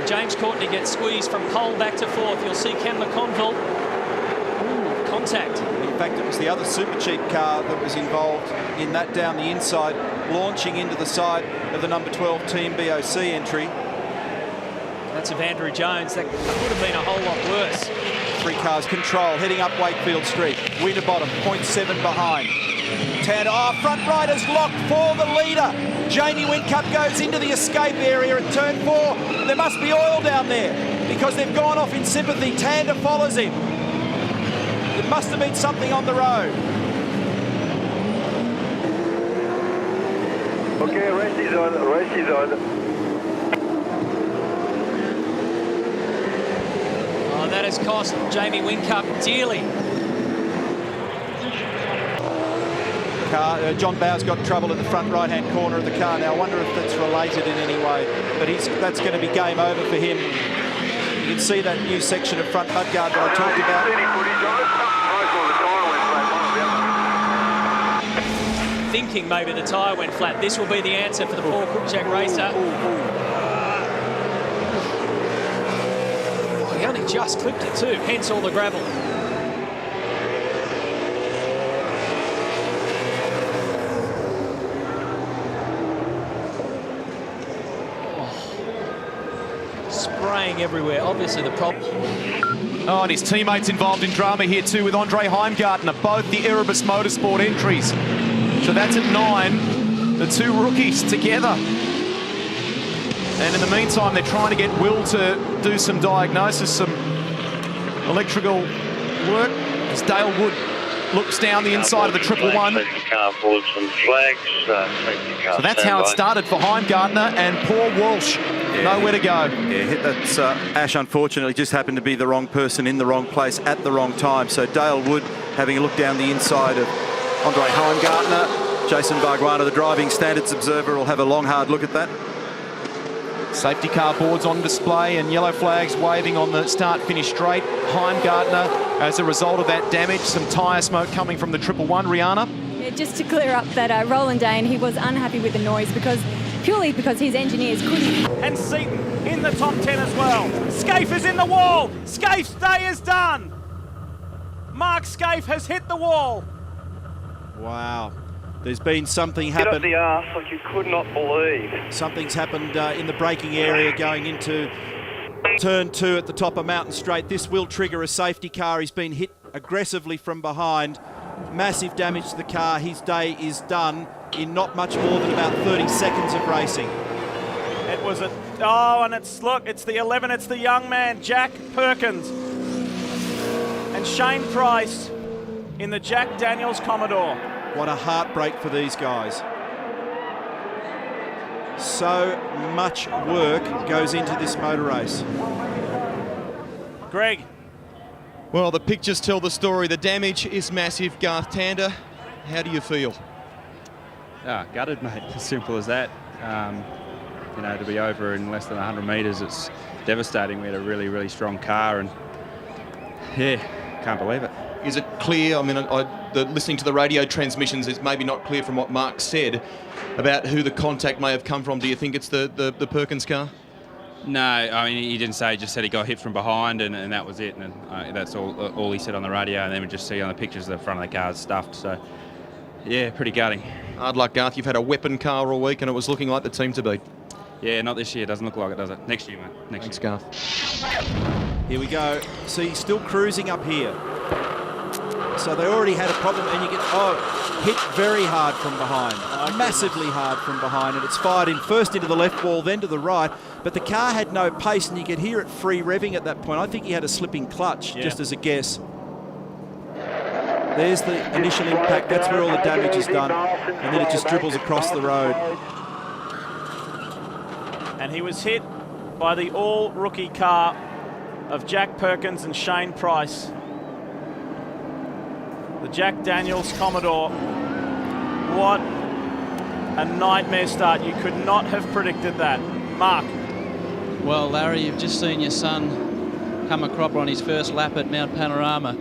James Courtney gets squeezed from pole back to fourth. You'll see Ken McConville. Ooh, contact. In fact, it was the other super cheap car that was involved in that down the inside, launching into the side of the number 12 Team BOC entry. That's of Andrew Jones. That could have been a whole lot worse. 3 cars control, heading up Wakefield Street. Winterbottom, 0.7 behind. Tander, front rider's locked for the leader. Jamie Whincup goes into the escape area at turn 4. There must be oil down there because they've gone off in sympathy. Tander follows him. There must have been something on the road. Okay, race is on, race is on. Oh, that has cost Jamie Whincup dearly. John Bowers got trouble in the front right-hand corner of the car. Now, I wonder if that's related in any way, but that's going to be game over for him. You can see that new section of front mudguard that I talked about. Thinking maybe the tyre went flat. This will be the answer for the poor Cruikshank racer. Oh, he only just clipped it too, hence all the gravel. Spraying everywhere, obviously the problem. Oh, and his teammates involved in drama here too with Andre Heimgartner, both the Erebus Motorsport entries. So that's at 9, the 2 rookies together. And in the meantime, they're trying to get Will to do some diagnosis, some electrical work, as Dale Wood looks down the inside of the 111. So that's how it started for Heimgartner, and poor Walsh, nowhere to go. Yeah, that's Ash, unfortunately, just happened to be the wrong person in the wrong place at the wrong time. So Dale Wood having a look down the inside of Andre Heimgartner. Jason Barguana, the driving standards observer, will have a long, hard look at that. Safety car boards on display and yellow flags waving on the start-finish straight. Heimgartner, as a result of that damage, some tyre smoke coming from the 111. Rihanna? Yeah, just to clear up that Roland Dane, he was unhappy with the noise purely because his engineers couldn't. And Seaton in the top 10 as well. Scaife is in the wall. Scaife's day is done. Mark Scaife has hit the wall. Wow. There's been something happen. Hit up the arse like you could not believe. Something's happened in the braking area going into turn 2 at the top of Mountain Straight. This will trigger a safety car. He's been hit aggressively from behind. Massive damage to the car. His day is done in not much more than about 30 seconds of racing. It was and it's the 11, it's the young man, Jack Perkins. And Shane Price in the Jack Daniels Commodore. What a heartbreak for these guys. So much work goes into this motor race. Greg. Well, the pictures tell the story. The damage is massive. Garth Tander, how do you feel? Gutted, mate. As simple as that. You know, to be over in less than 100 metres, it's devastating. We had a really, really strong car, and yeah, can't believe it. Is it clear? I mean, listening to the radio transmissions, it's maybe not clear from what Mark said about who the contact may have come from. Do you think it's the Perkins car? No, I mean, he didn't say. He just said he got hit from behind, and that was it. And that's all he said on the radio. And then we just see on the pictures the front of the car is stuffed. So, yeah, pretty gutting. Hard luck, Garth. You've had a weapon car all week, and it was looking like the team to beat. Yeah, not this year. Doesn't look like it, does it? Next year, mate. Thanks, Garth. Here we go. See, still cruising up here. So they already had a problem, and you get, hit very hard from behind, massively hard from behind, and it's fired in first into the left wall, then to the right, but the car had no pace, and you could hear it free revving at that point. I think he had a slipping clutch, just as a guess. There's the initial impact, that's where all the damage is done, and then it just dribbles across the road. And he was hit by the all-rookie car of Jack Perkins and Shane Price. The Jack Daniels Commodore. What a nightmare start. You could not have predicted that. Mark. Well, Larry, you've just seen your son come a cropper on his first lap at Mount Panorama.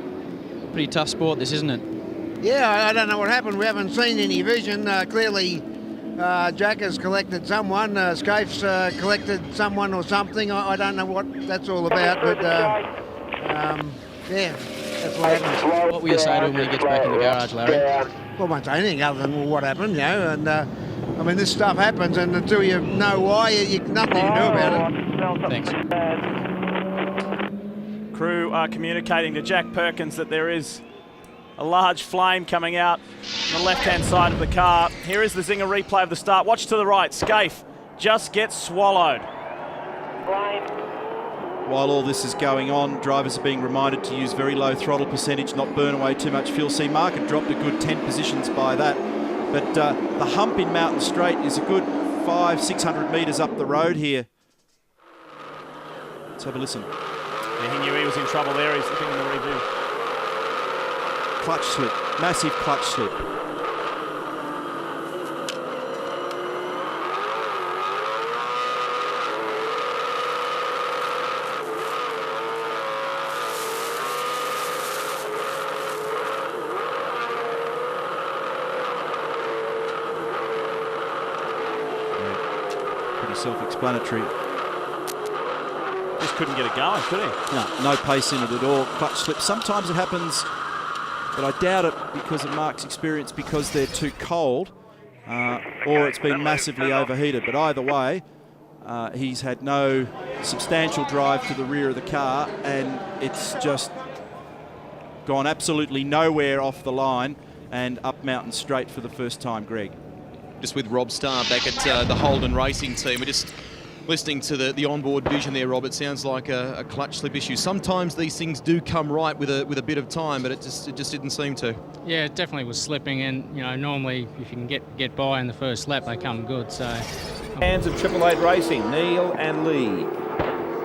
Pretty tough sport, this, isn't it? Yeah, I don't know what happened. We haven't seen any vision. Clearly, Jack has collected someone, Scafe's collected someone or something. I don't know what that's all about, but yeah, that's what happens. What will you say to him when he gets back in the garage, Larry? Well, I won't say anything other than well, what happened, you know, and I mean, this stuff happens, and until you know why, nothing you can do about it. Thanks. Crew are communicating to Jack Perkins that there is a large flame coming out on the left-hand side of the car. Here is the Zinger replay of the start. Watch to the right. Scafe just gets swallowed. While all this is going on, drivers are being reminded to use very low throttle percentage, not burn away too much fuel. See, Mark had dropped a good 10 positions by that. But the hump in Mountain Straight is a good 500-600 metres up the road here. Let's have a listen. Yeah, he knew he was in trouble there. He's looking in the review. Clutch slip, massive clutch slip. Pretty self-explanatory. Just couldn't get it going, could he? No pace in it at all. Clutch slip. Sometimes it happens, but I doubt it because of Mark's experience, because they're too cold, or it's been massively overheated. But either way, he's had no substantial drive to the rear of the car, and it's just gone absolutely nowhere off the line and up Mountain Straight for the first time, Greg. Just with Rob Starr back at the Holden Racing team. We're just listening to the onboard vision there, Rob. It sounds like a clutch slip issue. Sometimes these things do come right with a bit of time, but it just didn't seem to. Yeah, it definitely was slipping, and you know, normally if you can get by in the first lap, they come good. So hands of Triple Eight Racing, Neil and Lee.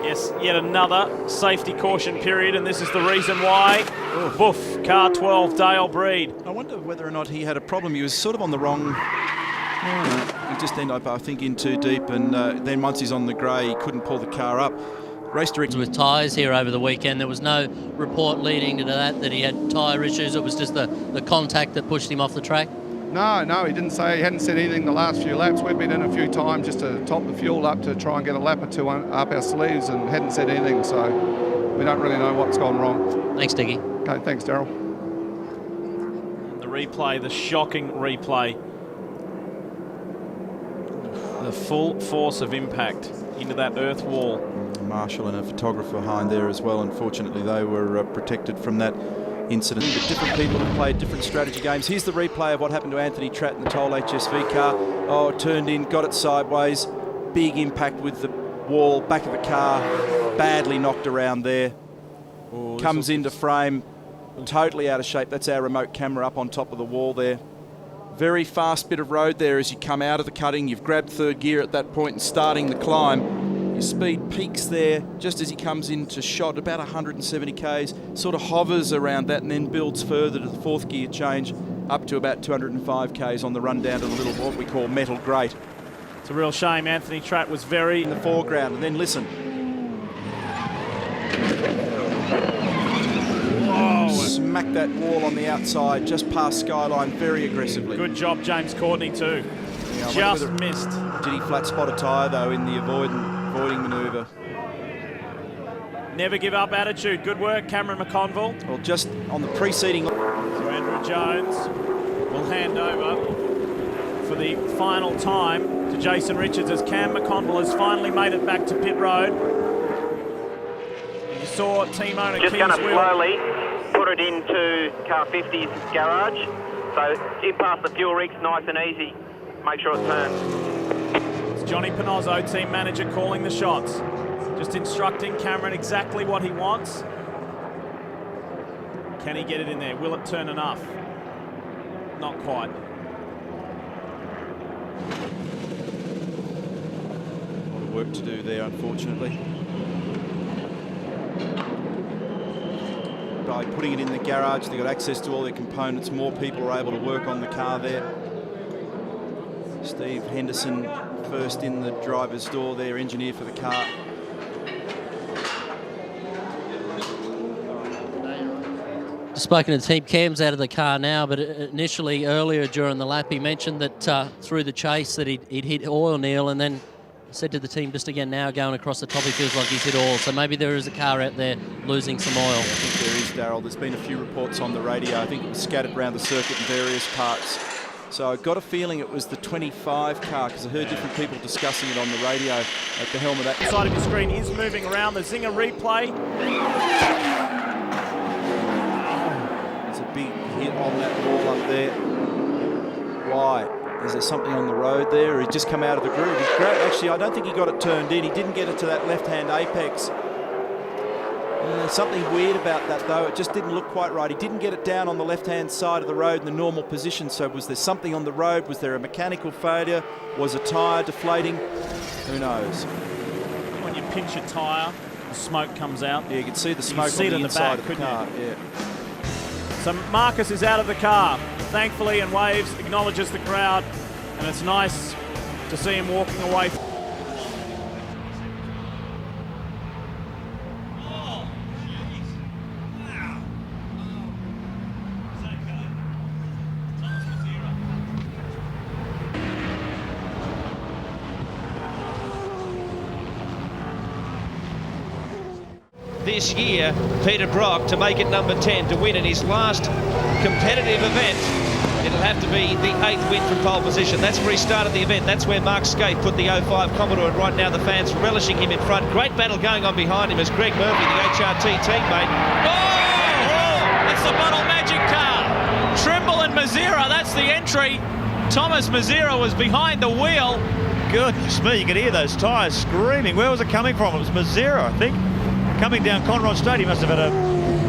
Yes, yet another safety caution period, and this is the reason why. Boof, car 12, Dale Breed. I wonder whether or not he had a problem. He was sort of on the wrong. He just ended up, I think, in too deep, and then once he's on the grey, he couldn't pull the car up. Race director with tyres here over the weekend. There was no report leading to that he had tyre issues. It was just the contact that pushed him off the track. No, he didn't say. He hadn't said anything the last few laps. We've been in a few times just to top the fuel up to try and get a lap or two up our sleeves, and hadn't said anything. So we don't really know what's gone wrong. Thanks, Diggy. Okay, thanks, Daryl. The replay, the shocking replay. The full force of impact into that earth wall. Marshall and a photographer behind there as well. Unfortunately, they were protected from that incident. But different people have played different strategy games. Here's the replay of what happened to Anthony Tratt in the Toll HSV car. Oh, turned in, got it sideways. Big impact with the wall, back of the car. Badly knocked around there. Comes into frame, totally out of shape. That's our remote camera up on top of the wall there. Very fast bit of road there as you come out of the cutting. You've grabbed third gear at that point and starting the climb. Your speed peaks there just as he comes into shot, about 170 k's, sort of hovers around that and then builds further to the fourth gear change up to about 205 k's on the run down to the little, what we call metal grate. It's a real shame. Anthony Tratt was very in the foreground, and then listen. Smack that wall on the outside, just past Skyline, very aggressively. Good job, James Courtney, too. Yeah, just missed. Did he flat spot a tyre, though, in the avoiding manoeuvre? Never give up attitude. Good work, Cameron McConville. Well, just on the preceding. So Andrew Jones will hand over for the final time to Jason Richards as Cam McConville has finally made it back to pit road. You saw team owner just Keys going to slowly put it into car 50's garage. So in past the fuel rigs, nice and easy. Make sure it turns. It's Johnny Panozzo, team manager, calling the shots. Just instructing Cameron exactly what he wants. Can he get it in there? Will it turn enough? Not quite. A lot of work to do there, unfortunately. By putting it in the garage, they've got access to all their components. More people are able to work on the car there. Steve Henderson first in the driver's door there, engineer for the car. spoken to the team. Cam's out of the car now, but initially, earlier during the lap, he mentioned that through the chase that he'd hit oil, Neil, and then said to the team just again now going across the top, he feels like he's hit oil. So maybe there is a car out there losing some oil. I think there is, Darryl. There's been a few reports on the radio. I think it was scattered around the circuit in various parts. So I got a feeling it was the 25 car, because I heard different people discussing it on the radio at the helm of that. The side of your screen is moving around. The Zinger replay. There's a big hit on that wall up there. Why? Is there something on the road there, or he's just come out of the groove? He's great. Actually, I don't think he got it turned in. He didn't get it to that left-hand apex. Something weird about that, though. It just didn't look quite right. He didn't get it down on the left-hand side of the road in the normal position. So was there something on the road? Was there a mechanical failure? Was a tyre deflating? Who knows? When you pinch a tyre, the smoke comes out. Yeah, you can see the smoke on the inside of the car. Yeah. So Marcus is out of the car, thankfully, and waves, acknowledges the crowd, and it's nice to see him walking away. This year, Peter Brock to make it number 10 to win in his last competitive event. It'll have to be the 8th win from pole position. That's where he started the event. That's where Mark Scaife put the 05 Commodore, and right now the fans relishing him in front. Great battle going on behind him as Greg Murphy, the HRT teammate. Oh! It's the Bottle Magic car. Trimble and Mezera, that's the entry. Thomas Mezera was behind the wheel. Goodness me, you could hear those tyres screaming. Where was it coming from? It was Mezera, I think. Coming down Conrod Straight, he must have had a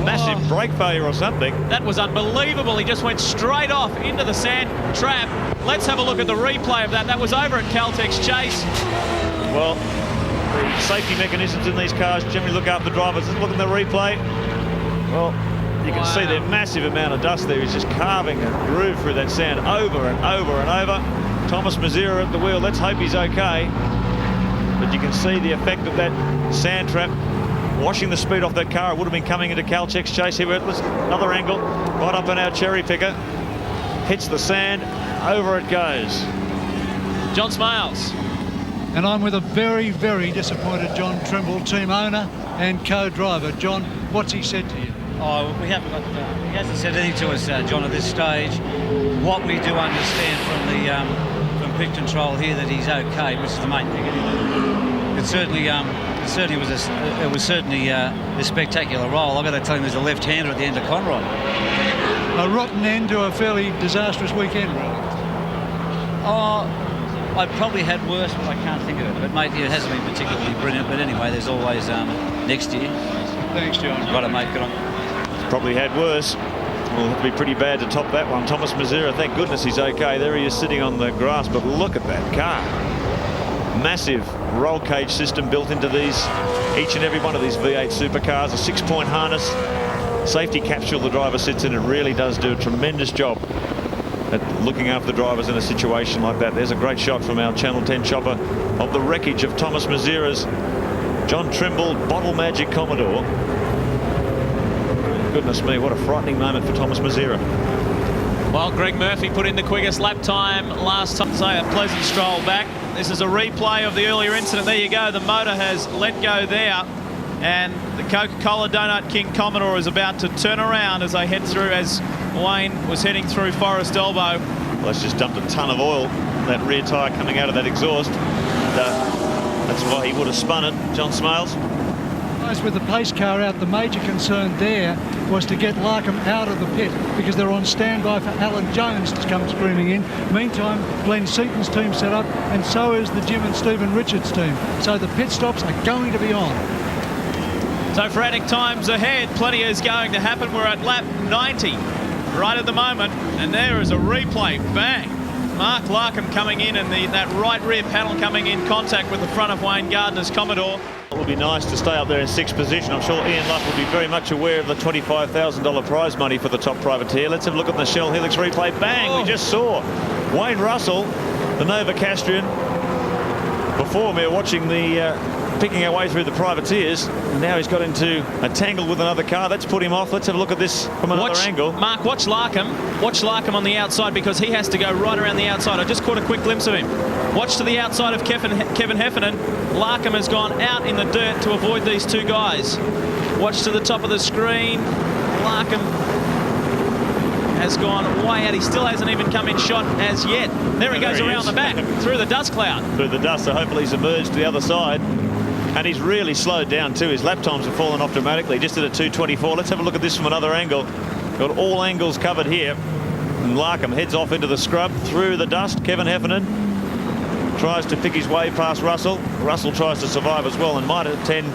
massive brake failure or something. That was unbelievable. He just went straight off into the sand trap. Let's have a look at the replay of that. That was over at Caltex Chase. Well, the safety mechanisms in these cars generally look after the drivers. Let's look at the replay. Well, you can see the massive amount of dust there. He's just carving a groove through that sand over and over and over. Thomas Mezera at the wheel. Let's hope he's okay. But you can see the effect of that sand trap washing the speed off that car. It would have been coming into Caltex Chase. Here, another angle, right up on our cherry picker. Hits the sand, over it goes. John Smales. And I'm with a very, very disappointed John Trimble, team owner and co-driver. John, what's he said to you? Oh, we haven't got. He hasn't said anything to us, John, at this stage. What we do understand from pit control here that he's okay, which is the main thing. It certainly was a spectacular roll. I've got to tell him there's a left-hander at the end of Conrod. A rotten end to a fairly disastrous weekend, really. Oh, I probably had worse, but I can't think of it. But mate, it hasn't been particularly brilliant. But anyway, there's always next year. Thanks, John. Got to make it on. Probably had worse. Will have to be pretty bad to top that one. Thomas Mezera, thank goodness he's okay. There he is sitting on the grass, but look at that car. Massive roll cage system built into each and every one of these V8 Supercars. A 6-point harness, safety capsule the driver sits in. It really does do a tremendous job at looking after the drivers in a situation like that. There's a great shot from our Channel 10 chopper of the wreckage of Thomas Mezera's John Trimble Bottle Magic Commodore. Goodness me, what a frightening moment for Thomas Mezera. Well, Greg Murphy put in the quickest lap time last time, so a pleasant stroll back. This is a replay of the earlier incident. There you go. The motor has let go there, and the Coca-Cola Donut King Commodore is about to turn around as they head through, as Wayne was heading through Forest Elbow. Well, it's just dumped a ton of oil, that rear tyre coming out of that exhaust. That's why he would have spun it, John Smales. With the pace car out, the major concern there was to get Larkham out of the pit because they're on standby for Alan Jones to come screaming in. Meantime, Glenn Seaton's team set up, and so is the Jim and Stephen Richards team. So the pit stops are going to be on. So frantic times ahead. Plenty is going to happen. We're at lap 90 right at the moment, and there is a replay. Bang! Mark Larkham coming in, and that right rear panel coming in contact with the front of Wayne Gardner's Commodore. It would be nice to stay up there in 6th position. I'm sure Ian Luff will be very much aware of the $25,000 prize money for the top privateer. Let's have a look at the Shell Helix replay. Bang! We just saw Wayne Russell, the Novocastrian, Before we were watching the picking our way through the privateers. Now he's got into a tangle with another car. That's put him off. Let's have a look at this from another angle. Mark, watch Larkham. Watch Larkham on the outside because he has to go right around the outside. I just caught a quick glimpse of him. Watch to the outside of Kevin Heffernan. Larkham has gone out in the dirt to avoid these two guys. Watch to the top of the screen. Larkham has gone way out. He still hasn't even come in shot as yet. There he goes around the back through the dust cloud. Through the dust, so hopefully he's emerged to the other side. And he's really slowed down too. His lap times have fallen off dramatically, just at a 2:24. Let's have a look at this from another angle. Got all angles covered here. And Larkham heads off into the scrub through the dust. Kevin Heffernan tries to pick his way past Russell. Russell tries to survive as well, and might have 10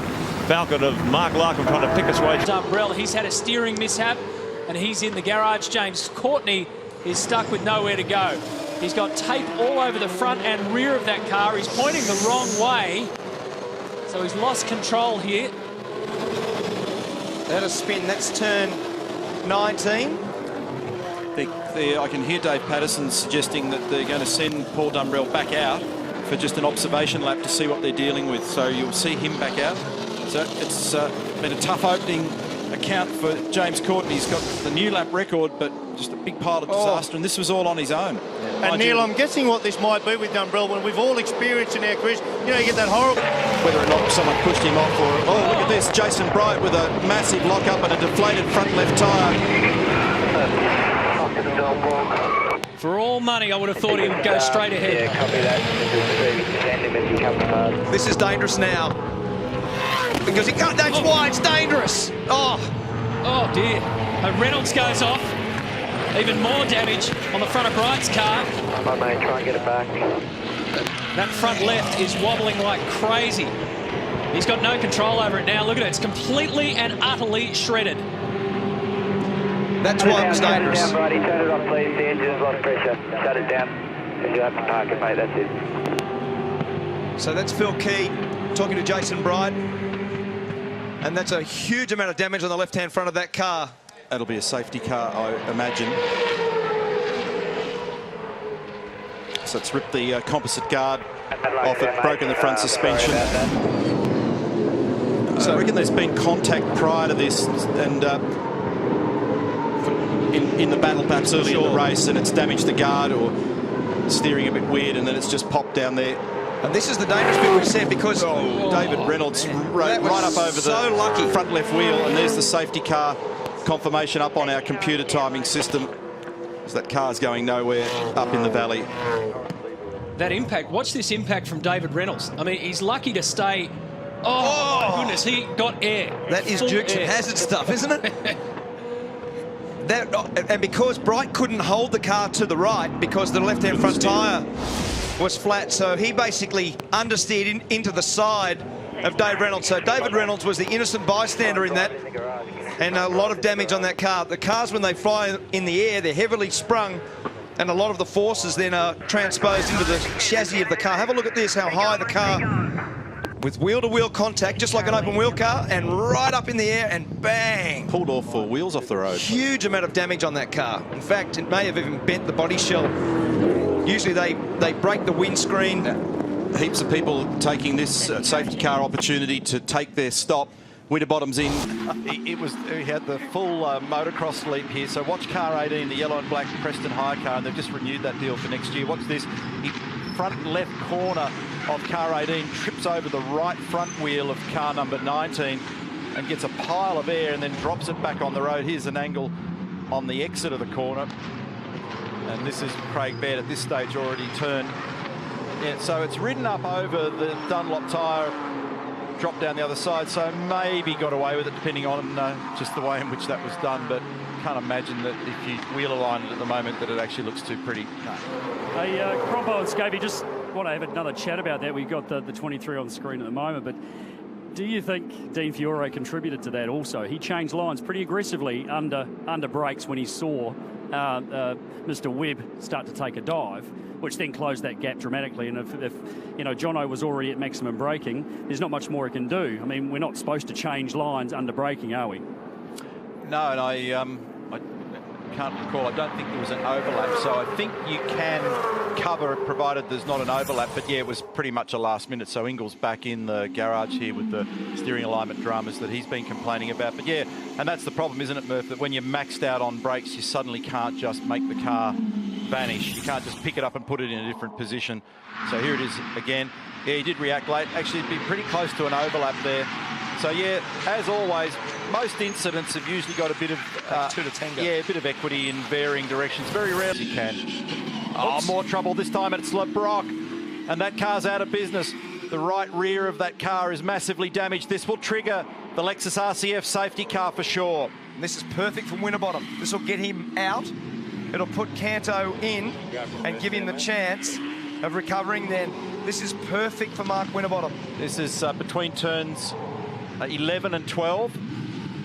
Falcon of Mark Larkham trying to pick his way. Umbrella, he's had a steering mishap and he's in the garage. James Courtney is stuck with nowhere to go. He's got tape all over the front and rear of that car. He's pointing the wrong way, so he's lost control here. Out of spin, that's turn 19. I can hear Dave Patterson suggesting that they're going to send Paul Dumbrell back out for just an observation lap to see what they're dealing with. So you'll see him back out. So it's been a tough opening account for James Courtney. He's got the new lap record, but just a big pile of disaster, and this was all on his own. And Neil, I'm guessing what this might be with Dumbrell, when we've all experienced in our careers, you know, you get that horrible... Whether or not someone pushed him off or... Oh, look at this, Jason Bright with a massive lock-up and a deflated front left tyre. For all money, I would have thought he would go straight ahead. Yeah, copy that. This is dangerous now. Because he can't, that's why it's dangerous. Oh dear. Reynolds goes off. Even more damage on the front of Bright's car. Come on, mate, try and get it back. That front left is wobbling like crazy. He's got no control over it now. Look at it. It's completely and utterly shredded. That's why it was dangerous. Turn it down, Brady. Turn it off, please. The engine's lost pressure. Shut it down. And you'll have to park it, mate. That's it. So that's Phil Key talking to Jason Bright. And that's a huge amount of damage on the left-hand front of that car. That'll be a safety car, I imagine. So it's ripped the composite guard off it, broken the front suspension. So I reckon there's been contact prior to this, and in the battle perhaps early in the race, and it's damaged the guard or steering a bit weird, and then it's just popped down there. And this is the dangerous bit we said, because David Reynolds rode right up over the front left wheel, and there's the safety car confirmation up on our computer timing system. So that car's going nowhere up in the valley. That impact, watch this impact from David Reynolds. I mean, he's lucky to stay. Oh my goodness, he got air. That is Dukes and Hazzard stuff, isn't it? And because Bright couldn't hold the car to the right because the left-hand front tyre was flat, so he basically understeered into the side of Dave Reynolds. So David Reynolds was the innocent bystander in that, and a lot of damage on that car. The cars, when they fly in the air, they're heavily sprung, and a lot of the forces then are transposed into the chassis of the car. Have a look at this, how high the car, with wheel-to-wheel contact, just like an open-wheel car, and right up in the air, and bang! Pulled all four wheels off the road. Huge amount of damage on that car. In fact, it may have even bent the body shell. Usually they break the windscreen. Heaps of people taking this safety car opportunity to take their stop. Winterbottom's in. He had the full motocross leap here. So watch car 18, the yellow and black Preston Hire car, and they've just renewed that deal for next year. Watch this. He front left corner of car 18 trips over the right front wheel of car number 19 and gets a pile of air and then drops it back on the road. Here's an angle on the exit of the corner. And this is Craig Baird at this stage already turned. Yeah, so it's ridden up over the Dunlop tyre, dropped down the other side, so maybe got away with it depending on just the way in which that was done, but can't imagine that if you wheel align it at the moment that it actually looks too pretty. No. Hey, Crompo and Scapey, just want to have another chat about that. We've got the 23 on the screen at the moment, but do you think Dean Fiore contributed to that also? He changed lines pretty aggressively under brakes when he saw Mr. Webb start to take a dive, which then closed that gap dramatically. And if you know, Jono was already at maximum braking, there's not much more he can do. I mean, we're not supposed to change lines under braking, are we? No, and can't recall. I don't think there was an overlap, so I think you can cover it provided there's not an overlap. But yeah, it was pretty much a last minute. So Ingles back in the garage here with the steering alignment dramas that he's been complaining about. But yeah, and that's the problem, isn't it, Murph? That when you're maxed out on brakes, you suddenly can't just make the car vanish. You can't just pick it up and put it in a different position. So here it is again. Yeah, he did react late. Actually, it'd be pretty close to an overlap there. So yeah, as always, most incidents have usually got a bit of a bit of equity in varying directions. Very rarely you can. Oh, more trouble this time. It's LeBrock, and that car's out of business. The right rear of that car is massively damaged. This will trigger the Lexus RCF safety car for sure. And this is perfect for Winterbottom. This will get him out. It'll put Canto in and give him the chance of recovering then. This is perfect for Mark Winterbottom. This is between turns 11 and 12.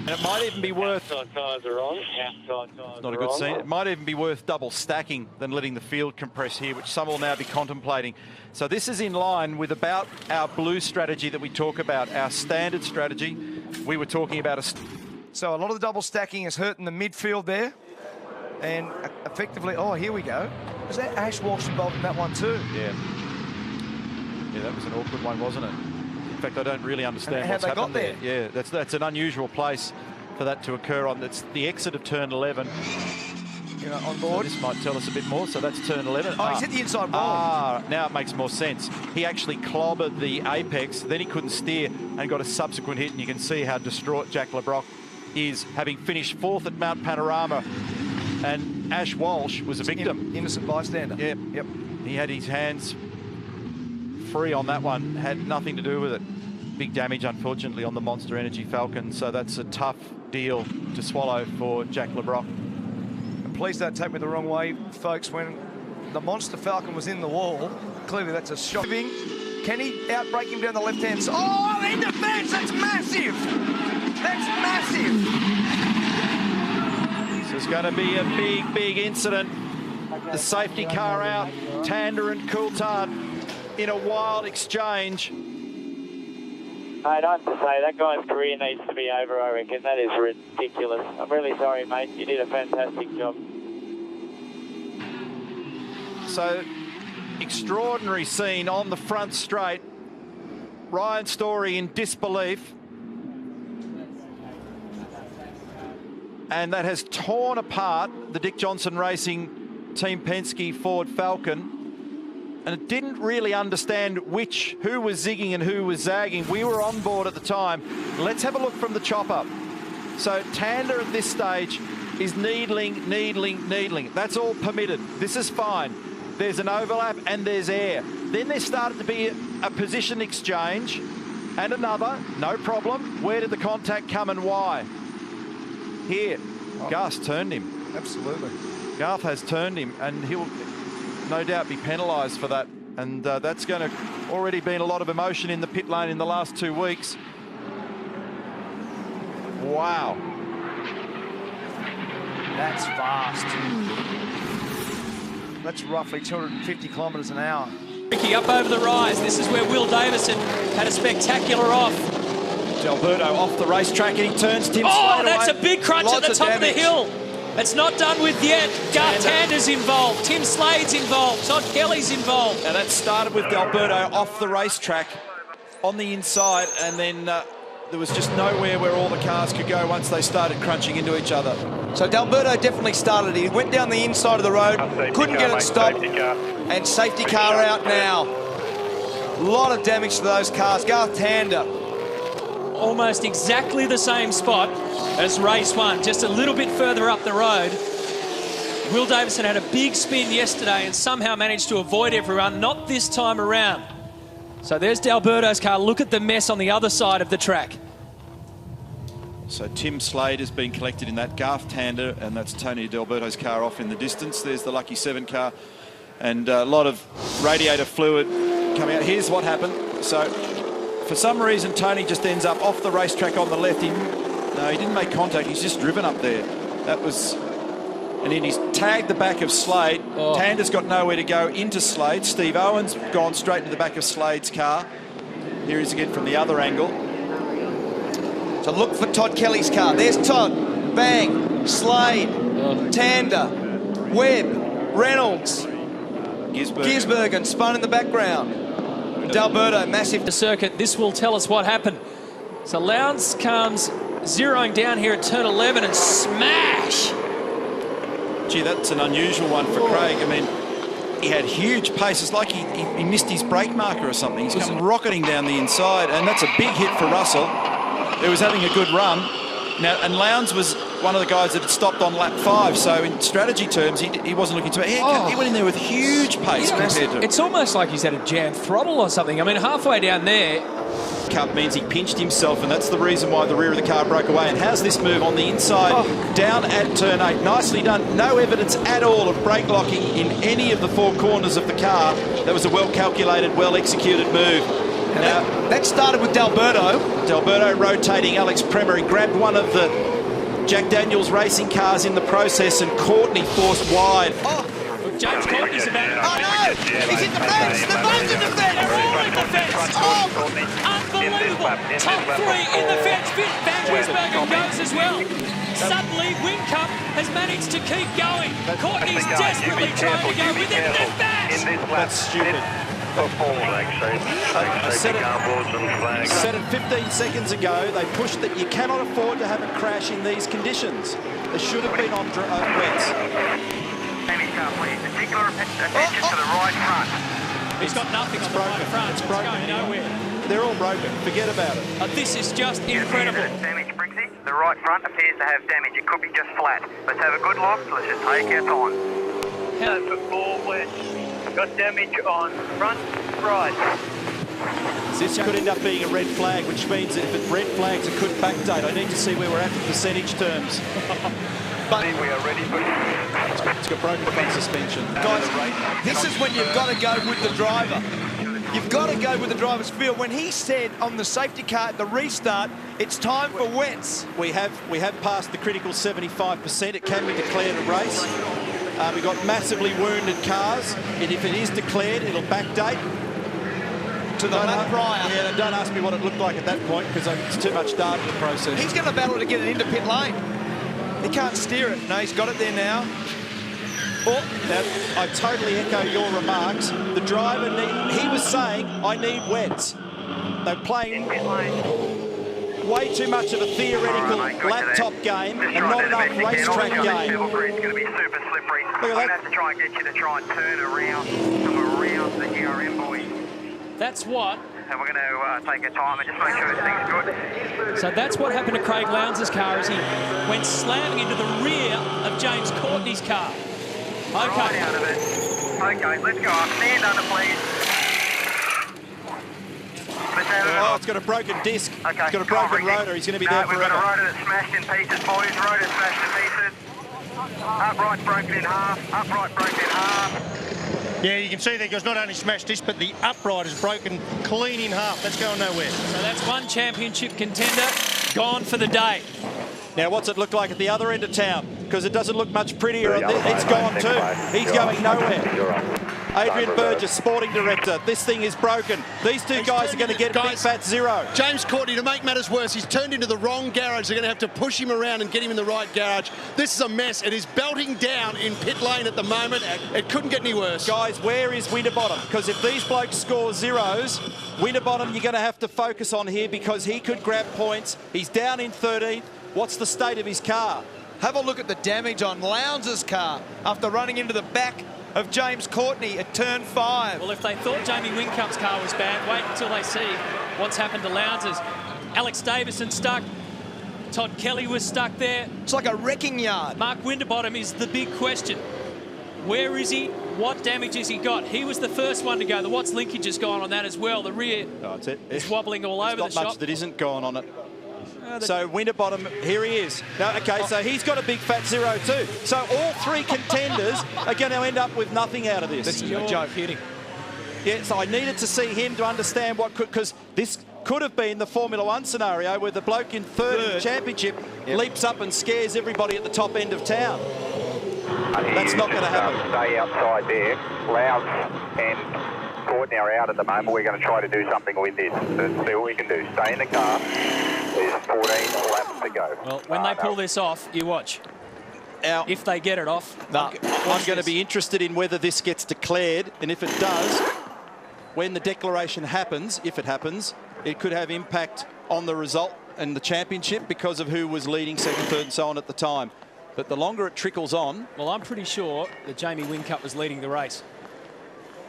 And it might even be worth... Tyres are on. It's not a good scene. It might even be worth double stacking than letting the field compress here, which some will now be contemplating. So this is in line with about our blue strategy that we talk about, our standard strategy. We were talking about So a lot of the double stacking is hurting the midfield there. And effectively, oh, here we go. Was that Ash Walsh involved in that one too? Yeah. Yeah, that was an awkward one, wasn't it? In fact, I don't really understand what's happened there. Yeah, that's an unusual place for that to occur on. That's the exit of turn 11. On board. So this might tell us a bit more. So that's turn 11. Oh, he's hit the inside wall. Now it makes more sense. He actually clobbered the apex, then he couldn't steer and got a subsequent hit, and you can see how distraught Jack LeBrock is, having finished 4th at Mount Panorama. And Ash Walsh was a victim. Innocent bystander. Yeah, yep. He had his hands free on that one, had nothing to do with it. Big damage, unfortunately, on the Monster Energy Falcon, so that's a tough deal to swallow for Jack LeBrock. And please don't take me the wrong way, folks. When the Monster Falcon was in the wall, clearly that's a shock. Can he outbrake him down the left-hand side? Oh, end of fence! That's massive! That's massive! This is going to be a big, big incident. The safety car out, Tander and Coulthard in a wild exchange. Mate, I have to say, that guy's career needs to be over, I reckon. That is ridiculous. I'm really sorry, mate. You did a fantastic job. So, extraordinary scene on the front straight. Ryan Story in disbelief. And that has torn apart the Dick Johnson Racing Team Penske Ford Falcon. And it didn't really understand who was zigging and who was zagging. We were on board at the time. Let's have a look from the chop-up. So Tander at this stage is needling. That's all permitted. This is fine. There's an overlap and there's air. Then there started to be a position exchange and another, no problem. Where did the contact come and why? Here, Gus turned him. Absolutely. Garth has turned him, and he'll no doubt be penalised for that. And that's going to already been a lot of emotion in the pit lane in the last 2 weeks. Wow. That's fast. That's roughly 250 kilometres an hour. Ricky up over the rise. This is where Will Davison had a spectacular off. Delberto off the racetrack, and he turns Tim Oh, Slade that's away. a big crunch at the top of the hill. It's not done with yet. Garth Tander's involved. Tim Slade's involved. Todd Kelly's involved. Now that started with Delberto off the racetrack on the inside, and then there was just nowhere where all the cars could go once they started crunching into each other. So Delberto definitely started. He went down the inside of the road, couldn't get it stopped, and safety car out now. A lot of damage to those cars. Garth Tander. Almost exactly the same spot as race one, just a little bit further up the road. Will Davison had a big spin yesterday and somehow managed to avoid everyone, not this time around. So there's Delberto's car. Look at the mess on the other side of the track. So Tim Slade has been collected in that. Garth Tander, and that's Tony Delberto's car off in the distance. There's the Lucky 7 car, and a lot of radiator fluid coming out. Here's what happened. So for some reason, Tony just ends up off the racetrack on the left. No, he didn't make contact. He's just driven up there. That was... And then he's tagged the back of Slade. Oh. Tander's got nowhere to go into Slade. Steve Owen's gone straight to the back of Slade's car. Here he is again from the other angle. So look for Todd Kelly's car. There's Todd. Bang. Slade. Tander, Webb, Reynolds, Gisbergen spun in the background. Delberto, massive. The circuit, this will tell us what happened. So Lowndes comes zeroing down here at turn 11 and smash. Gee, that's an unusual one for Craig. I mean, he had huge pace. It's like he missed his brake marker or something. He's come rocketing down the inside, and that's a big hit for Russell, who was having a good run. Now, and Lowndes was one of the guys that had stopped on lap 5, so in strategy terms, he wasn't looking to... He went in there with huge pace compared to... It's almost like he's had a jam throttle or something. I mean, halfway down there... Cup means he pinched himself, and that's the reason why the rear of the car broke away. And how's this move on the inside, down at turn 8? Nicely done. No evidence at all of brake locking in any of the 4 corners of the car. That was a well-calculated, well-executed move. Now, that started with Delberto. Delberto rotating Alex Premer. He grabbed one of the Jack Daniels racing cars in the process, and Courtney forced wide. James Courtney's about... Oh no! He's in the fence! They're both in the fence! They're all in the fence! Unbelievable! Top 3 in the fence. Van Gisbergen goes as well. Suddenly, Whincup has managed to keep going. Courtney's desperately trying to go with him. They're fast! That's stupid. I said it 15 seconds ago. They pushed that you cannot afford to have a crash in these conditions. They should have been on wets. Particular attention to the right front. He's got nothing on the right front. It's going nowhere. They're all broken. Forget about it. This is just incredible. Damage, Brixie. The right front appears to have damage. It could be just flat. Let's have a good look. Let's just take our time. Got damage on front right. This could end up being a red flag, which means that if it red flags, it could backdate. I need to see where we're at in percentage terms. But we are ready for it's got broken front suspension. Guys, this is when you've got to go with the driver. You've got to go with the driver's feel. When he said on the safety car at the restart, it's time for wets. We have passed the critical 75%. It can be declared a race. We've got massively wounded cars, and if it is declared, it'll backdate to the lap prior. Yeah, and don't ask me what it looked like at that point, because it's too much data to process. He's going to battle to get it into pit lane. He can't steer it. No, he's got it there now. Now, I totally echo your remarks. The driver, he was saying, I need wets. They're playing way too much of a theoretical laptop game and not enough racetrack game. It's going to be super slippery. I'm going to have to try and get you to try and turn around the ERM buoy. That's what. And we're going to take our time and just make sure everything's good. So that's what happened to Craig Lowndes' car as he went slamming into the rear of James Courtney's car. Okay. Right out of it. Okay, let's go up. Stand under, please. Let's have it. Oh, it's got a broken disc. Okay. It's got a broken rotor. He's going to be there forever. We've got a rotor that's smashed in pieces, boys. Rotor smashed in pieces. Upright broken in half. Upright broken in half. Yeah, you can see there goes not only smashed this, but the upright is broken clean in half. That's going nowhere. So that's one championship contender gone for the day. Now, what's it look like at the other end of town? Because it doesn't look much prettier. It's gone too. He's going nowhere. Adrian Burgess, sporting director. This thing is broken. These two guys are going to get a big fat zero. James Courtney, to make matters worse, he's turned into the wrong garage. They're going to have to push him around and get him in the right garage. This is a mess. It is belting down in pit lane at the moment. It couldn't get any worse. Guys, where is Winterbottom? Because if these blokes score zeros, Winterbottom you're going to have to focus on here, because he could grab points. He's down in 13th. What's the state of his car? Have a look at the damage on Lowndes' car after running into the back of James Courtney at turn 5. Well, if they thought Jamie Whincup's car was bad, wait until they see what's happened to Lowndes'. Alex Davison stuck. Todd Kelly was stuck there. It's like a wrecking yard. Mark Winterbottom is the big question. Where is he? What damage has he got? He was the first one to go. The Watts linkage has gone on that as well. The rear is wobbling all over the shop. There's not much that isn't gone on it. So Winterbottom, here he is. Now, okay, so he's got a big fat zero too. So all three contenders are going to end up with nothing out of this. This is a joke hitting. Yeah, so I needed to see him to understand what could, because this could have been the Formula One scenario where the bloke in third in the championship leaps up and scares everybody at the top end of town. That's not going to happen. Stay outside there. Lowndes and Courtney are out at the moment. We're going to try to do something with this. Let's see what we can do. Stay in the car. There's 14 laps to go. Well, when they pull this off, you watch. Now, if they get it off. I'm going to be interested in whether this gets declared, and if it does, when the declaration happens, if it happens, it could have impact on the result and the championship because of who was leading second, third and so on at the time. But the longer it trickles on... Well, I'm pretty sure that Jamie Whincup was leading the race.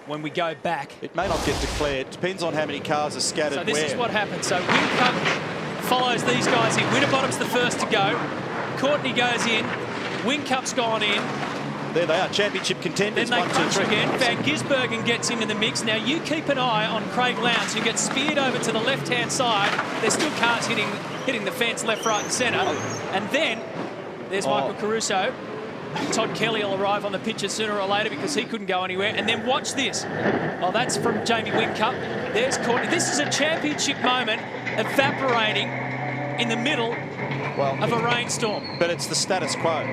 When we go back... It may not get declared. Depends on how many cars are scattered So this where. is what happens. So Whincup follows these guys in. Winterbottom's the first to go. Courtney goes in. Whincup's gone in. There they are, championship contenders. Then they 1, 2, punch 3. again. Van Gisbergen gets into the mix. Now you keep an eye on Craig Lowndes, who gets speared over to the left-hand side. There's still cars hitting the fence left, right and centre. And then there's Michael Caruso. Todd Kelly will arrive on the picture sooner or later because he couldn't go anywhere. And then watch this. Oh, that's from Jamie Whincup. There's Courtney. This is a championship moment evaporating in the middle of a rainstorm. But it's the status quo.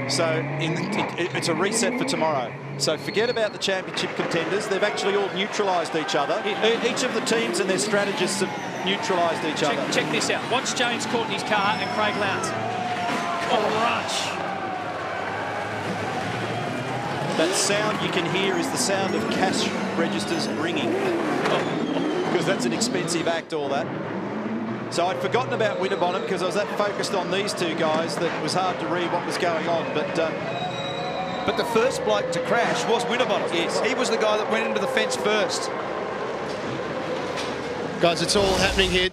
So it's a reset for tomorrow. So forget about the championship contenders. They've actually all neutralised each other. Each of the teams and their strategists have neutralised each other. Check this out. Watch James Courtney's car and Craig Lowndes. Crunch. That sound you can hear is the sound of cash registers ringing. Because that's an expensive act, all that. So I'd forgotten about Winterbottom because I was that focused on these two guys that it was hard to read what was going on. But the first bloke to crash was Winterbottom. Yes. He was the guy that went into the fence first. Guys, it's all happening here.